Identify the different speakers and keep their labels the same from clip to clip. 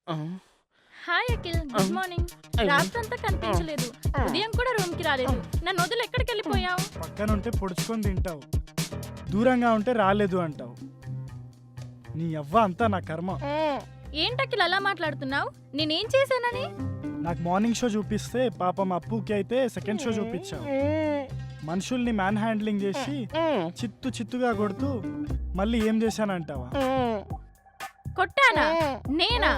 Speaker 1: ఆ!
Speaker 2: హాయ్ అఖిల్,
Speaker 1: ఆ!
Speaker 2: Good morning.
Speaker 1: అయ్యో!
Speaker 2: రాత్రంతా కనిపించలేదు, ఉదయం కూడా రూమ్ కి రాలేదు. నన్ను వదిలి ఎక్కడికి వెళ్ళిపోయావు?
Speaker 3: పక్కనుంటే పొడుచుకొని తింటావు, దూరంగా ఉంటే రాలేదు అంటావు. నీ అవ్వ అంతా నా కర్మ.
Speaker 2: ఏంటి అఖిల్ అలా మాట్లాడుతున్నావు? నేనేం చేశానని?
Speaker 3: నాకు మార్నింగ్ షో చూపిస్తే పాపం అప్పుకి అయితే సెకండ్ షో చూపించావు. మనుషుల్ని మ్యాన్ హ్యాండ్లింగ్ చేసి చిత్తుగా కొడుతూ మళ్ళీ ఏం చేశానంటావా?
Speaker 2: కొట్టానా? నేనా?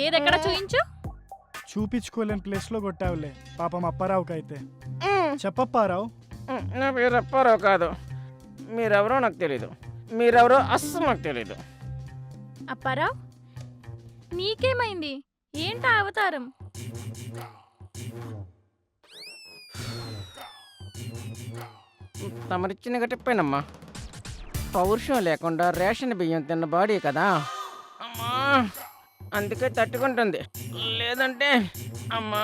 Speaker 2: ఏదెక్కడ చూయించు.
Speaker 3: చూపించుకోలేని ప్లేస్లో కొట్టావులే పాపం అప్పారావుకి అయితే. చెప్పప్పారావు.
Speaker 1: నా పేరు అప్పారావు కాదు. మీరెవరో నాకు తెలీదు. మీరెవరో అస్సలు నాకు తెలీదు.
Speaker 2: అప్పారావు, నీకేమైంది? ఏంటా అవతారం?
Speaker 1: తమరిచ్చిన గట్టిపోయినమ్మా. పౌరుషం లేకుండా రేషన్ బియ్యం తిన్న బాడీ కదా అమ్మా, అందుకే తట్టుకుంటుంది. లేదంటే అమ్మా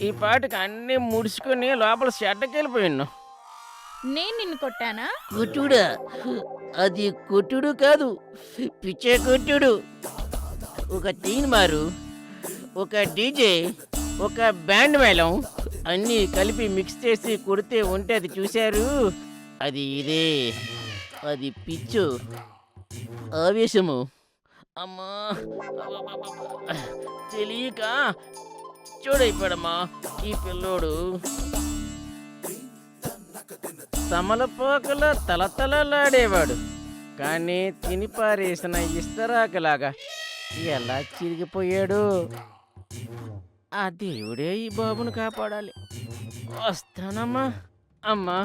Speaker 1: ఈ పాటికి అన్నీ ముడుచుకుని లోపల షెడ్డకి వెళ్ళిపోయిను.
Speaker 2: నేను నిన్ను కొట్టానా?
Speaker 1: కొట్టుడా? అది కొట్టుడు కాదు, పిచ్చే కొట్టుడు. ఒక తీన్ మారు, ఒక డీజే, ఒక బ్యాండ్ మేళం అన్నీ కలిపి మిక్స్ చేసి కొడితే ఉంటే అది చూశారు. అది ఇదే, అది పిచ్చు, ఆవేశము. అమ్మా తెలియక చూడైపోయాడమ్మా ఈ పిల్లోడు. తమలపాకుల తలతలలాడేవాడు, కానీ తినిపారేసిన ఇస్తరాకులాగా ఎలా చిరిగిపోయాడు. ఆ దేవుడే ఈ బాబును కాపాడాలి. వస్తానమ్మా. అమ్మా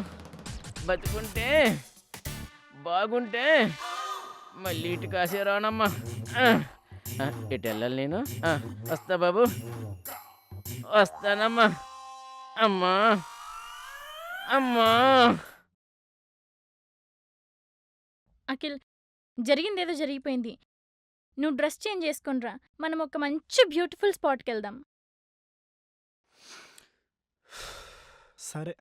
Speaker 1: బతుకుంటే బాగుంటే మళ్ళీ ఇటు కాసే రానమ్మా. ఇటు వెళ్ళాలి నేను. వస్తా బాబు, వస్తానమ్మా. అమ్మా అమ్మా.
Speaker 2: అఖిల్, జరిగిందేదో జరిగిపోయింది. నువ్వు డ్రెస్ చేంజ్ చేసుకునిరా, మనం ఒక మంచి బ్యూటిఫుల్ స్పాట్కి వెళ్దాం.
Speaker 3: సరే.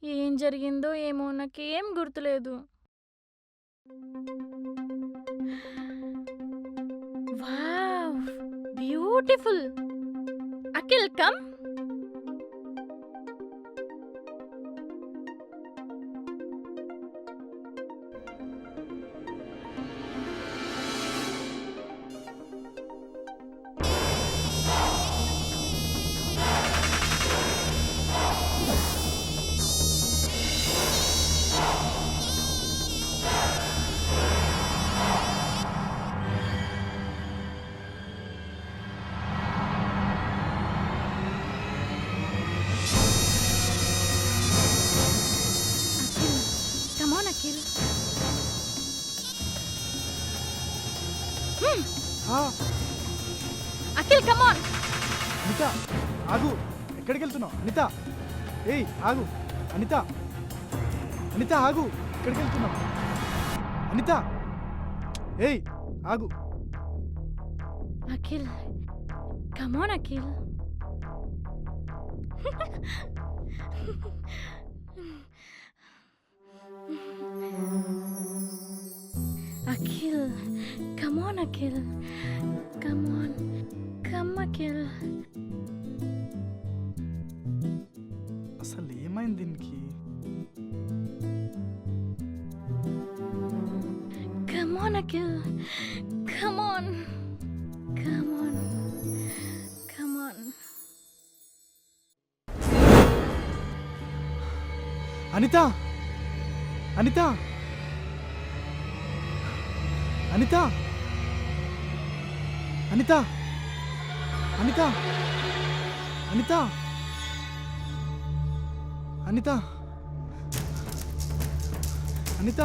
Speaker 2: ఏం జరిగిందో ఏమో, నాకేం గుర్తులేదు. Wow, beautiful. Akhil come. Come on, Akhil.
Speaker 3: ఆ,
Speaker 2: Akhil, come on.
Speaker 3: అనిత ఆగు. ఎక్కడికి వెళ్తున్నావు అనిత? ఏయ్ ఆగు అనిత. అనిత ఆగు. ఎక్కడికి వెళ్తున్నావు అనిత? ఏయ్ ఆగు.
Speaker 2: Akhil, come on, Akhil. Akhil, come on, Akhil. Come on. Come, Akhil.
Speaker 3: అసలు ఏమైంది దీనికి?
Speaker 2: Come on, Akhil. Come on. Come on. Come on.
Speaker 3: Anitha, Anitha, Anitha, Anitha, Anitha, Anitha, Anitha, Anitha,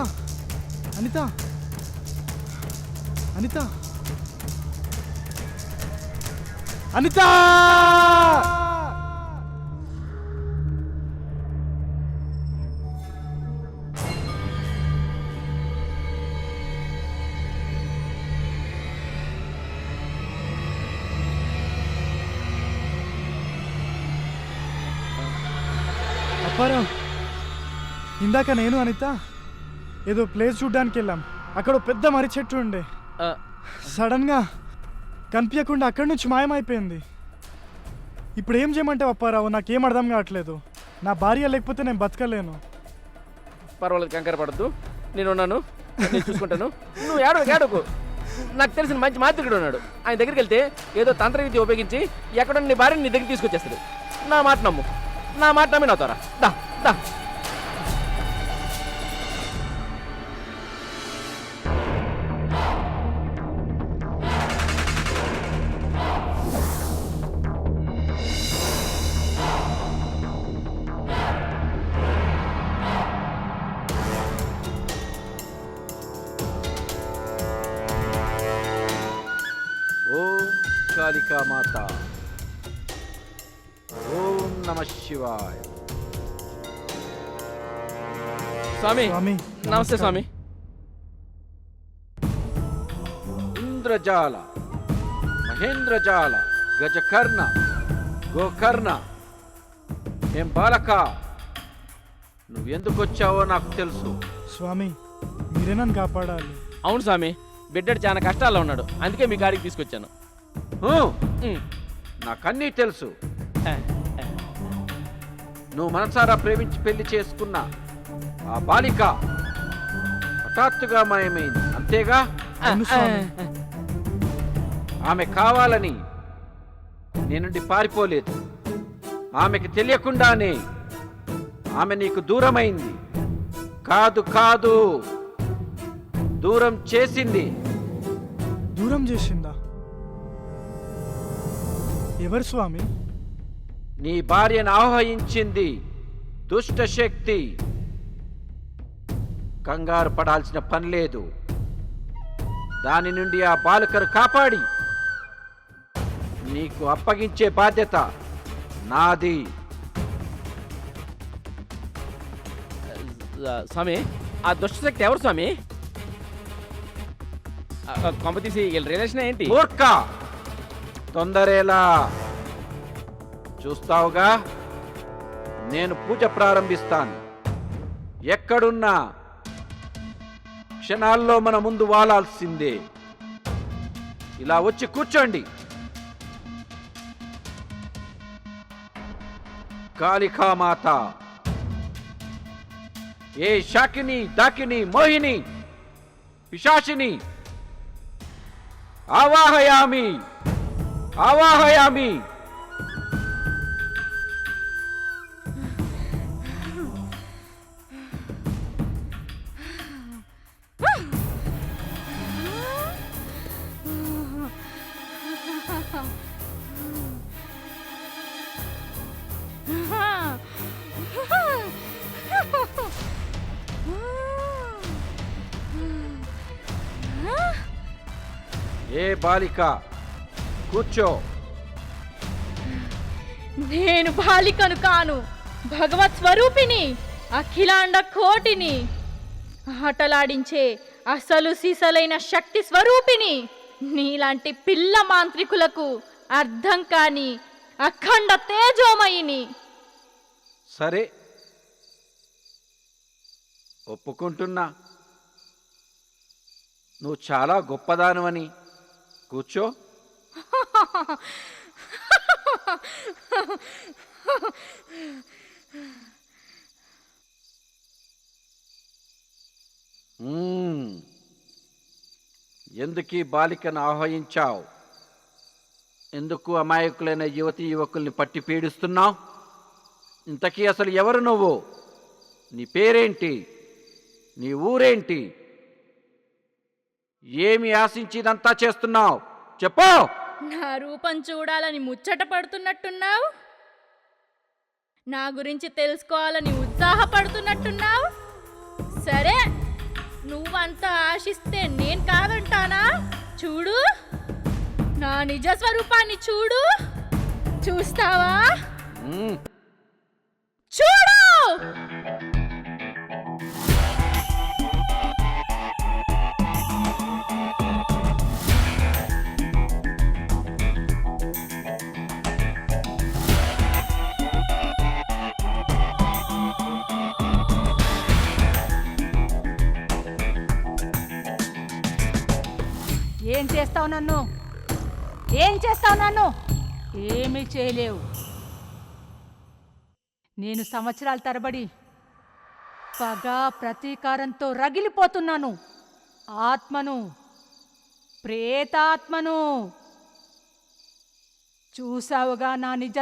Speaker 3: Anitha, Anitha, Anitha. Apparao, ఇందాక నేను అనిత ఏదో ప్లేస్ చూడ్డానికి వెళ్ళాం. అక్కడ ఓ పెద్ద మర్రి చెట్టు ఉండే. సడన్గా కనిపించకుండా అక్కడి నుంచి మాయమైపోయింది. ఇప్పుడు ఏం చేయమంటావు అప్పారావు? నాకేం అర్థం కావట్లేదు. నా భార్య లేకపోతే నేను బతకలేను.
Speaker 1: పర్వాలేదు, కంగారు పడద్దు, నేను ఉన్నాను, నేను చూసుకుంటాను. నువ్వు ఏడవకు. నాకు తెలిసిన మంచి మాంత్రికుడు ఉన్నాడు. ఆయన దగ్గరికి వెళ్తే ఏదో తంత్ర విద్య ఉపయోగించి ఎక్కడ నీ భార్యని నీ దగ్గరికి తీసుకొచ్చేస్తాడు. నా మాట నమ్ము, నా మాట నమ్మి నవ్వుతారా. దా దా.
Speaker 4: ఓం కాళికా మాత, ఓం నమ శివాయ.
Speaker 1: స్వామి
Speaker 3: స్వామి
Speaker 1: నమస్తే స్వామి.
Speaker 4: ఇంద్రజాల, మహేంద్రజాల, గజకర్ణ, గోకర్ణ. ఏం బాలక, నువ్వెందుకు వచ్చావో నాకు తెలుసు.
Speaker 3: స్వామి మీరే నన్ను కాపాడాలి.
Speaker 1: అవును స్వామి, బిడ్డడు చాలా కష్టాల్లో ఉన్నాడు, అందుకే మీ గాడికి తీసుకొచ్చాను.
Speaker 4: నాకన్నీ తెలుసు. నువ్వు మనసారా ప్రేమించి పెళ్లి చేసుకున్న ఆ బాలిక హఠాత్తుగా మాయమైంది, అంతేగా?
Speaker 3: అవును స్వామి.
Speaker 4: ఆమె కావాలని నీ నుండి పారిపోలేదు. ఆమెకి తెలియకుండానే ఆమె నీకు దూరమైంది. కాదు కాదు, దూరం చేసింది.
Speaker 3: దూరం చేసిందా? ఎవరు స్వామి?
Speaker 4: నీ భార్యను ఆహ్వానించింది దుష్ట శక్తి. కంగారు పడాల్సిన పని లేదు. దాని నుండి ఆ బాలికను కాపాడి నీకు అప్పగించే బాధ్యత నాది.
Speaker 1: స్వామి, ఆ దుష్టశక్తి ఎవరు స్వామి? కొంపతీసి వీళ్ళ రిలేషన్ ఏంటి?
Speaker 4: మూర్ఖ, తొందరేలా? చూస్తావుగా, నేను పూజ ప్రారంభిస్తాను. ఎక్కడున్నా క్షణాల్లో మన ముందు వాలాల్సిందే. ఇలా వచ్చి కూర్చోండి. కాళికామాత, ఏ శాకిని, దాకిని, మోహిని, పిశాచిని ఆవాహయామి, ఆవాహయామి. ఏ బాలిక, కూర్చో.
Speaker 2: నేను బాలికను కాను, భగవత్ స్వరూపిని, అఖిలాండ కోటిని, ఆటలాడించే అసలు సిసలైన శక్తి స్వరూపిని. నీలాంటి పిల్ల మాంత్రికులకు అర్థం కాని అఖండ తేజోమయిని.
Speaker 4: సరే, ఒప్పుకుంటున్నా. నువ్వు చాలా గొప్పదానవని. కూర్చో. ఎందుకు ఈ బాలికను ఆహ్వానించావు? ఎందుకు అమాయకులైన యువతీ యువకుల్ని పట్టి పీడిస్తున్నావు? ఇంతకీ అసలు ఎవరు నువ్వు? నీ పేరేంటి? నీ ఊరేంటి? ఏమి ఆశించి ఇదంతా చేస్తున్నావు? చెప్పు.
Speaker 2: నా రూపం చూడాలని ముచ్చట పడుతున్నట్టున్నావు, నా గురించి తెలుసుకోవాలని ఉత్సాహపడుతున్నట్టున్నావు. సరే, నువ్వంతా ఆశిస్తే నేను కాదంటానా? చూడు, నా నిజ స్వరూపాన్ని చూడు. చూస్తావా? చూడు.
Speaker 5: ఏం చేస్తావు నన్ను? ఏం చేస్తావు నన్ను? ఏమీ చేయలేవు. నేను సంవత్సరాల తరబడి పగ ప్రతీకారంతో రగిలిపోతున్నాను. ఆత్మను, ప్రేతాత్మను. చూసావుగా నా నిజ